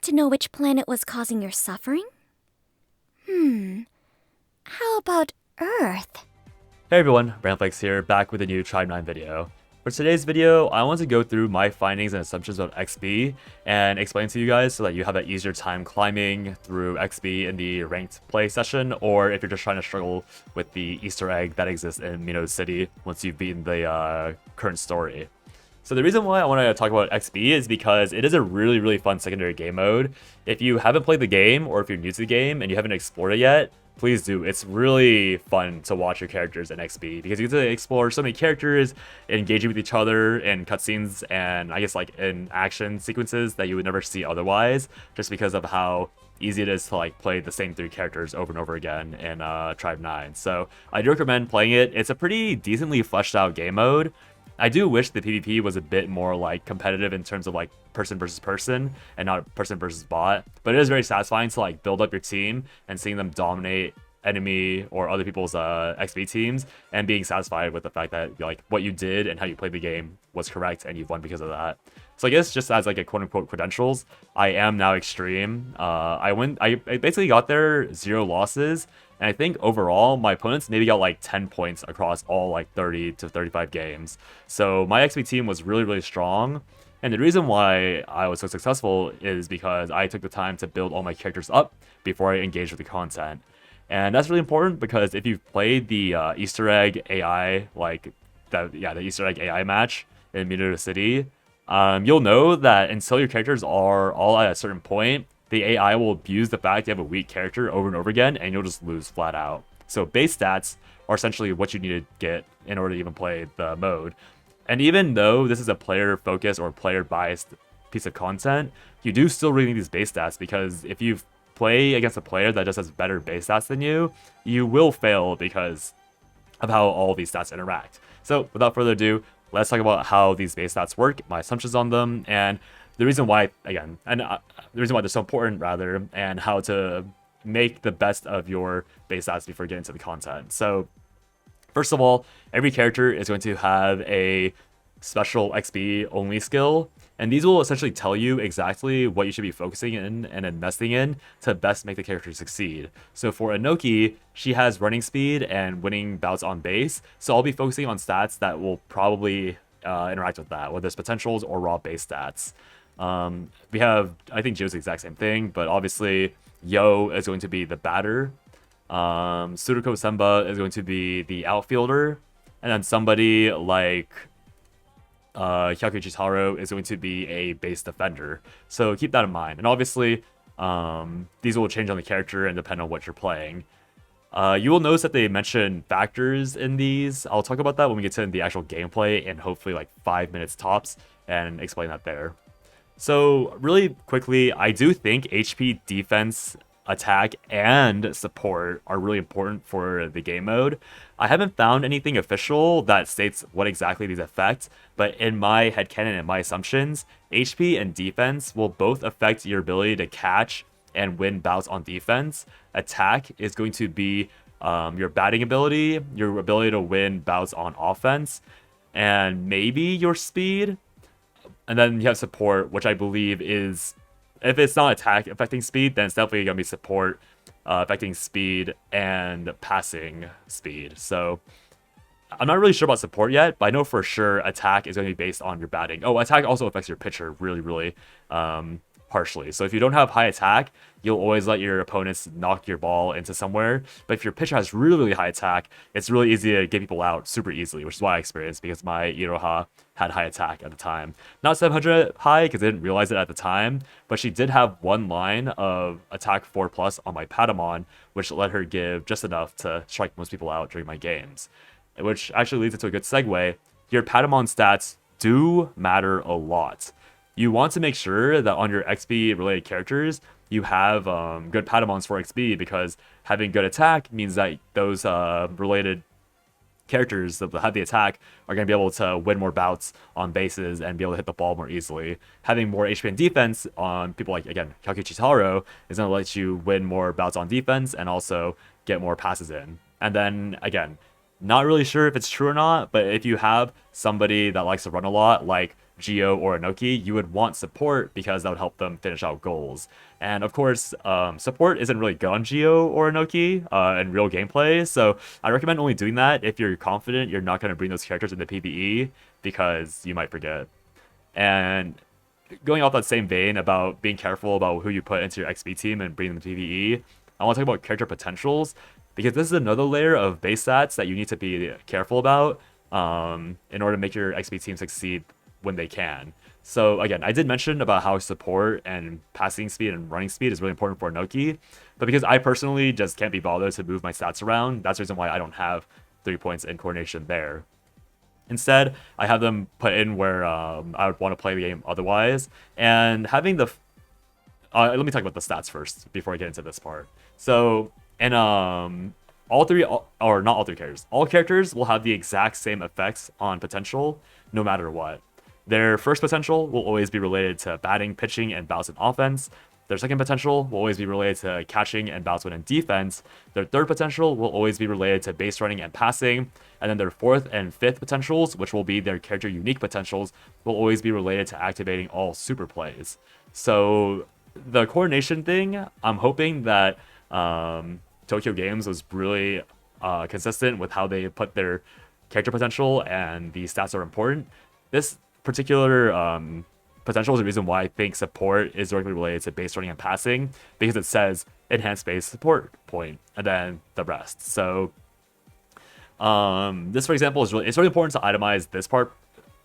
want to know which planet was causing your suffering? How about Earth? Hey everyone, Brandflex here, back with a new Tribe 9 video. For today's video, I want to go through my findings and assumptions about XP and explain to you guys so that you have an easier time climbing through XP in the ranked play session, or if you're just trying to struggle with the Easter egg that exists in Mino City once you've beaten the current story. So the reason why I want to talk about XP is because it is a really fun secondary game mode. If you haven't played the game, or if you're new to the game and you haven't explored it yet, please do. It's really fun to watch your characters in XP because you get to explore so many characters, engaging with each other in cutscenes and I guess like in action sequences that you would never see otherwise, just because of how easy it is to like play the same 3 characters over and over again in Tribe 9. So I do recommend playing it. It's a pretty decently fleshed out game mode. I do wish the PvP was a bit more like competitive in terms of like person versus person and not person versus bot, but it is very satisfying to like build up your team and seeing them dominate enemy or other people's XP teams and being satisfied with the fact that like what you did and how you played the game was correct and you've won because of that. So I guess just as like a quote-unquote credentials, I am now extreme. I basically got there 0 losses, and I think overall my opponents maybe got like 10 points across all like 30 to 35 games. So my XP team was really strong. And the reason why I was so successful is because I took the time to build all my characters up before I engaged with the content. And that's really important because if you've played the Easter egg AI, the Easter egg AI match in Mino City, you'll know that until your characters are all at a certain point, the AI will abuse the fact you have a weak character over and over again, and you'll just lose flat out. So base stats are essentially what you need to get in order to even play the mode. And even though this is a player-focused or player-biased piece of content, you do still really need these base stats, because if you play against a player that just has better base stats than you, you will fail because of how all these stats interact. So without further ado, let's talk about how these base stats work, my assumptions on them, and the reason why, again, and the reason why they're so important, rather, and how to make the best of your base stats before getting into the content. So first of all, every character is going to have a special XP only skill, and these will essentially tell you exactly what you should be focusing in and investing in to best make the character succeed. So for Okayge, she has running speed and winning bouts on base, so I'll be focusing on stats that will probably interact with that, whether it's potentials or raw base stats. We have, I think Joe's the exact same thing, but obviously Yo is going to be the batter. Suruko Semba is going to be the outfielder, and then somebody like Hyakuichi Taro is going to be a base defender. So keep that in mind. And obviously, these will change on the character and depend on what you're playing. You will notice that they mention factors in these. I'll talk about that when we get to the actual gameplay in hopefully like 5 minutes tops and explain that there. So really quickly, I do think HP, defense, attack, and support are really important for the game mode. I haven't found anything official that states what exactly these affect, but in my headcanon and my assumptions, HP and defense will both affect your ability to catch and win bouts on defense. Attack is going to be your batting ability, your ability to win bouts on offense, and maybe your speed. And then you have support, which I believe is, if it's not attack affecting speed, then it's definitely going to be support affecting speed and passing speed. So I'm not really sure about support yet, but I know for sure attack is going to be based on your batting. Oh, attack also affects your pitcher really harshly. So if you don't have high attack, you'll always let your opponents knock your ball into somewhere. But if your pitcher has really high attack, it's really easy to get people out super easily, which is why I experienced, because my Iroha had high attack at the time. Not 700 high, because I didn't realize it at the time, but she did have one line of attack 4+ on my Patimon, which let her give just enough to strike most people out during my games. Which actually leads into a good segue. Your Patimon stats do matter a lot. You want to make sure that on your XP related characters, you have good Patimons for XP, because having good attack means that those related characters that have the attack are going to be able to win more bouts on bases and be able to hit the ball more easily. Having more HP and defense on people like, again, Hyakuichi Taro is going to let you win more bouts on defense and also get more passes in. And then, again, not really sure if it's true or not, but if you have somebody that likes to run a lot, like Geo or Inoki, you would want support because that would help them finish out goals. And of course, support isn't really good on Geo or Inoki in real gameplay, so I recommend only doing that if you're confident you're not going to bring those characters into PvE, because you might forget. And going off that same vein about being careful about who you put into your XP team and bring them to PvE, I want to talk about character potentials, because this is another layer of base stats that you need to be careful about in order to make your XP team succeed when they can. So again, I did mention about how support and passing speed and running speed is really important for Inoki, but because I personally just can't be bothered to move my stats around, that's the reason why I don't have 3 points in coordination there. Instead, I have them put in where I would want to play the game otherwise. And having the... let me talk about the stats first before I get into this part. So, in all three, or not all three characters, all characters will have the exact same effects on potential, no matter what. Their first potential will always be related to batting, pitching, and bouts in offense. Their second potential will always be related to catching and bouts in defense. Their third potential will always be related to base running and passing. And then their fourth and fifth potentials, which will be their character unique potentials, will always be related to activating all super plays. So the coordination thing, I'm hoping that Tokyo Games was really consistent with how they put their character potential, and the stats are important. This particular potential is the reason why I think support is directly related to base running and passing, because it says enhanced base support point and then the rest. So this, for example, it's really important to itemize this part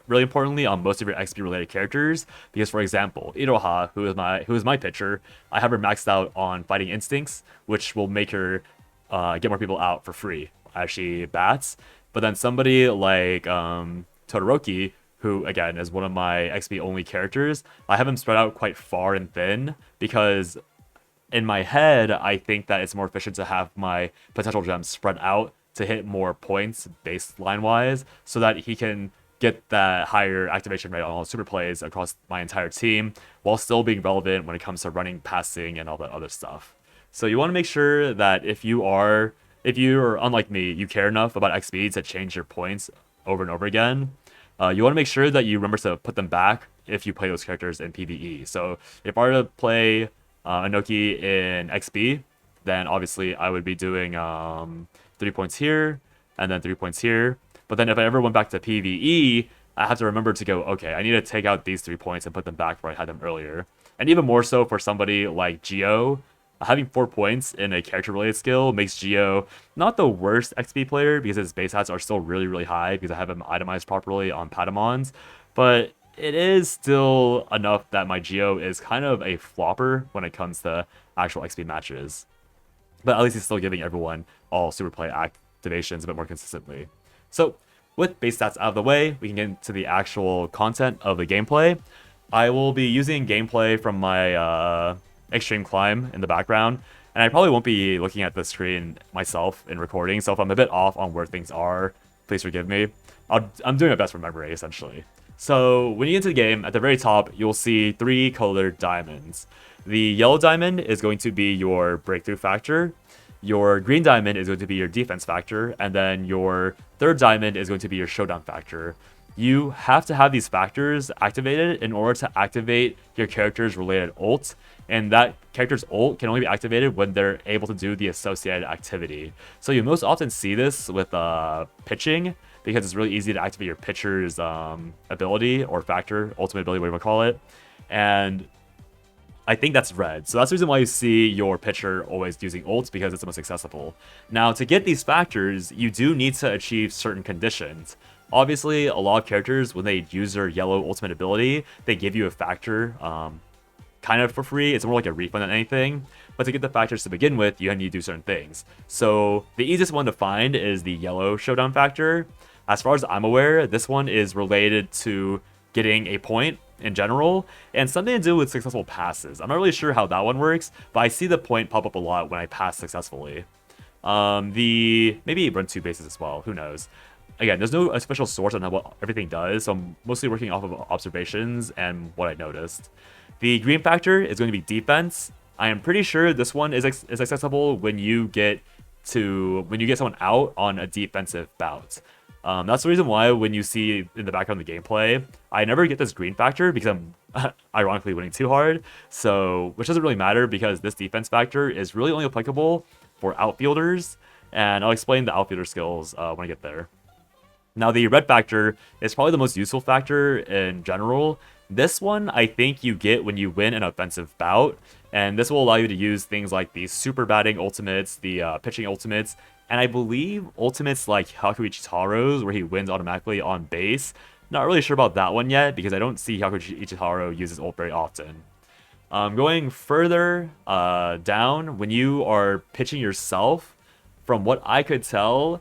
really importantly on most of your XP related characters, because for example, Iroha, who is my pitcher, I have her maxed out on fighting instincts, which will make her get more people out for free as she bats. But then somebody like Todoroki, who again is one of my XP only characters, I have him spread out quite far and thin, because in my head I think that it's more efficient to have my potential gems spread out to hit more points baseline wise, so that he can get that higher activation rate on all super plays across my entire team, while still being relevant when it comes to running, passing, and all that other stuff. So you want to make sure that if you're unlike me, you care enough about XP to change your points over and over again, you want to make sure that you remember to put them back if you play those characters in PvE. So if I were to play Inoki in XP, then obviously I would be doing 3 points here and then 3 points here. But then if I ever went back to PvE, I have to remember to go, okay, I need to take out these 3 points and put them back where I had them earlier. And even more so for somebody like Geo, having 4 points in a character-related skill makes Geo not the worst XP player, because his base stats are still really, really high, because I have him itemized properly on PATIMONS. But it is still enough that my Geo is kind of a flopper when it comes to actual XP matches. But at least he's still giving everyone all super play activations a bit more consistently. So with base stats out of the way, we can get into the actual content of the gameplay. I will be using gameplay from my extreme climb in the background, and I probably won't be looking at the screen myself in recording, so if I'm a bit off on where things are, please forgive me. I'm doing my best from memory, essentially. So when you get into the game, at the very top, you'll see 3 colored diamonds. The yellow diamond is going to be your breakthrough factor, your green diamond is going to be your defense factor, and then your third diamond is going to be your showdown factor. You have to have these factors activated in order to activate your character's related ult, and that character's ult can only be activated when they're able to do the associated activity. So you most often see this with pitching, because it's really easy to activate your pitcher's ability or factor, ultimate ability, whatever you want to call it. And I think that's red. So that's the reason why you see your pitcher always using ults, because it's the most accessible. Now, to get these factors, you do need to achieve certain conditions. Obviously, a lot of characters, when they use their yellow ultimate ability, they give you a factor kind of for free. It's more like a refund than anything. But to get the factors to begin with, you need to do certain things. So the easiest one to find is the yellow showdown factor. As far as I'm aware, this one is related to getting a point in general, and something to do with successful passes. I'm not really sure how that one works, but I see the point pop up a lot when I pass successfully. Maybe run 2 bases as well, who knows. Again, there's no official source on what everything does, so I'm mostly working off of observations and what I noticed. The green factor is going to be defense. I am pretty sure this one is accessible when you get someone out on a defensive bout. That's the reason why when you see in the background of the gameplay, I never get this green factor because I'm ironically winning too hard. So, which doesn't really matter because this defense factor is really only applicable for outfielders. And I'll explain the outfielder skills when I get there. Now, the red factor is probably the most useful factor in general. This one, I think you get when you win an offensive bout, and this will allow you to use things like the super batting ultimates, the pitching ultimates, and I believe ultimates like Hakuichi Taro's, where he wins automatically on base. Not really sure about that one yet, because I don't see Hakuichi Ichitaro uses ult very often. Going further down, when you are pitching yourself, from what I could tell,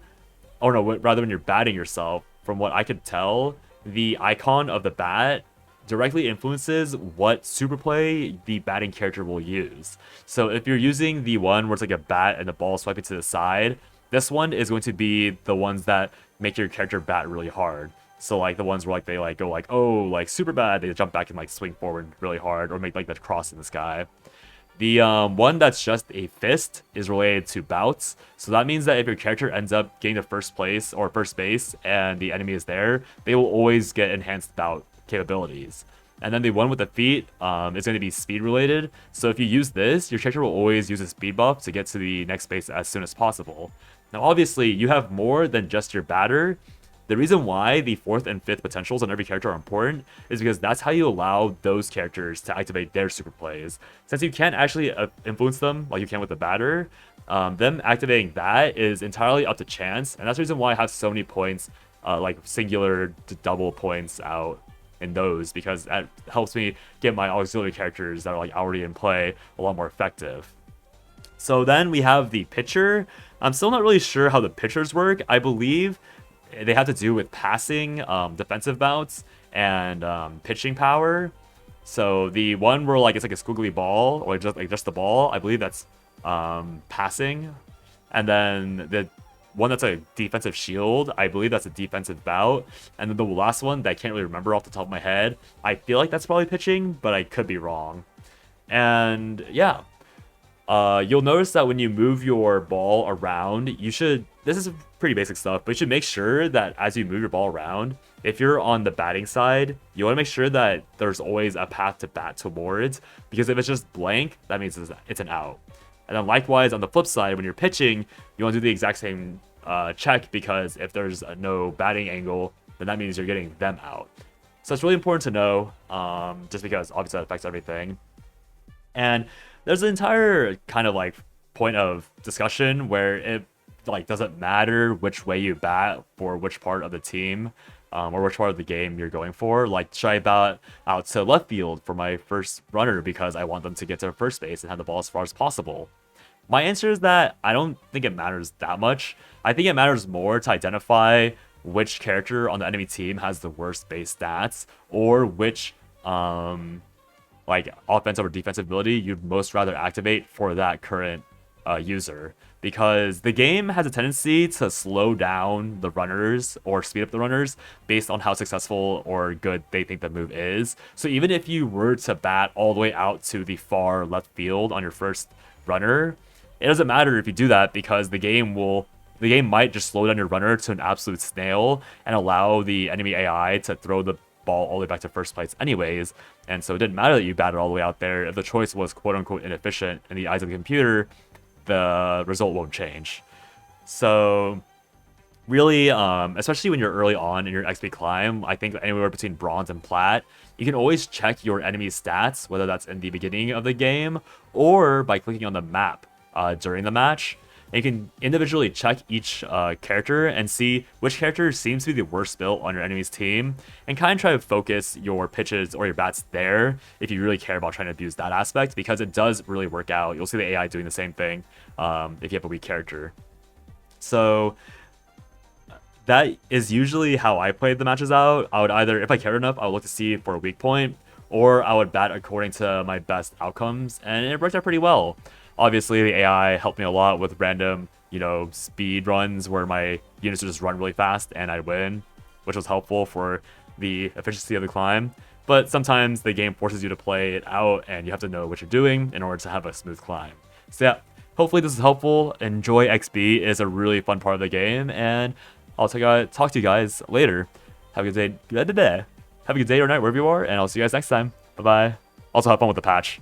or no, rather when you're batting yourself, from what I could tell, the icon of the bat directly influences what super play the batting character will use. So if you're using the one where it's like a bat and the ball swiping to the side, this one is going to be the ones that make your character bat really hard. So like the ones where like they like go like, oh, like super bad, they jump back and like swing forward really hard or make like that cross in the sky. The one that's just a fist is related to bouts. So that means that if your character ends up getting to first place or first base and the enemy is there, they will always get enhanced bout capabilities. And then the one with the feet is going to be speed related. So if you use this, your character will always use a speed buff to get to the next base as soon as possible. Now, obviously, you have more than just your batter. The reason why the 4th and 5th potentials on every character are important is because that's how you allow those characters to activate their super plays. Since you can't actually influence them like you can with the batter, them activating that is entirely up to chance, and that's the reason why I have so many points, like singular to double points out in those, because that helps me get my auxiliary characters that are like already in play a lot more effective. So then we have the pitcher. I'm still not really sure how the pitchers work. I believe they have to do with passing, defensive bouts, and pitching power. So the one where like it's like a squiggly ball or just the ball, I believe that's passing. And then the one that's a defensive shield, I believe that's a defensive bout. And then the last one that I can't really remember off the top of my head, I feel like that's probably pitching, but I could be wrong. And yeah, you'll notice that when you move your ball around, you should, this is pretty basic stuff, but you should make sure that as you move your ball around, if you're on the batting side, you want to make sure that there's always a path to bat towards, because if it's just blank, that means it's an out. And then likewise, on the flip side, when you're pitching, you want to do the exact same check, because if there's no batting angle, then that means you're getting them out. So it's really important to know, just because obviously that affects everything. And there's an entire kind of like point of discussion where it like doesn't matter which way you bat for which part of the team or which part of the game you're going for. Like, should I bat out to left field for my first runner because I want them to get to first base and have the ball as far as possible? My answer is that I don't think it matters that much. I think it matters more to identify which character on the enemy team has the worst base stats, or which like offensive or defensive ability you'd most rather activate for that current user, because the game has a tendency to slow down the runners or speed up the runners based on how successful or good they think the move is. So even if you were to bat all the way out to the far left field on your first runner, it doesn't matter if you do that, because the game might just slow down your runner to an absolute snail and allow the enemy AI to throw the ball all the way back to first place anyways. And so it didn't matter that you batted all the way out there. If the choice was quote unquote inefficient in the eyes of the computer, the result won't change. So really, especially when you're early on in your XP climb, I think anywhere between bronze and plat, you can always check your enemy's stats, whether that's in the beginning of the game or by clicking on the map during the match. And you can individually check each character and see which character seems to be the worst built on your enemy's team, and kind of try to focus your pitches or your bats there if you really care about trying to abuse that aspect, because it does really work out. You'll see the AI doing the same thing if you have a weak character. So that is usually how I played the matches out. I would either, if I cared enough, I would look to see for a weak point, or I would bat according to my best outcomes, and it worked out pretty well. Obviously, the AI helped me a lot with random, speed runs where my units would just run really fast and I'd win, which was helpful for the efficiency of the climb. But sometimes the game forces you to play it out and you have to know what you're doing in order to have a smooth climb. So yeah, hopefully this is helpful. Enjoy XB. It's a really fun part of the game, and I'll I'll talk to you guys later. Have a good day. Have a good day or night wherever you are, and I'll see you guys next time. Bye bye. Also have fun with the patch.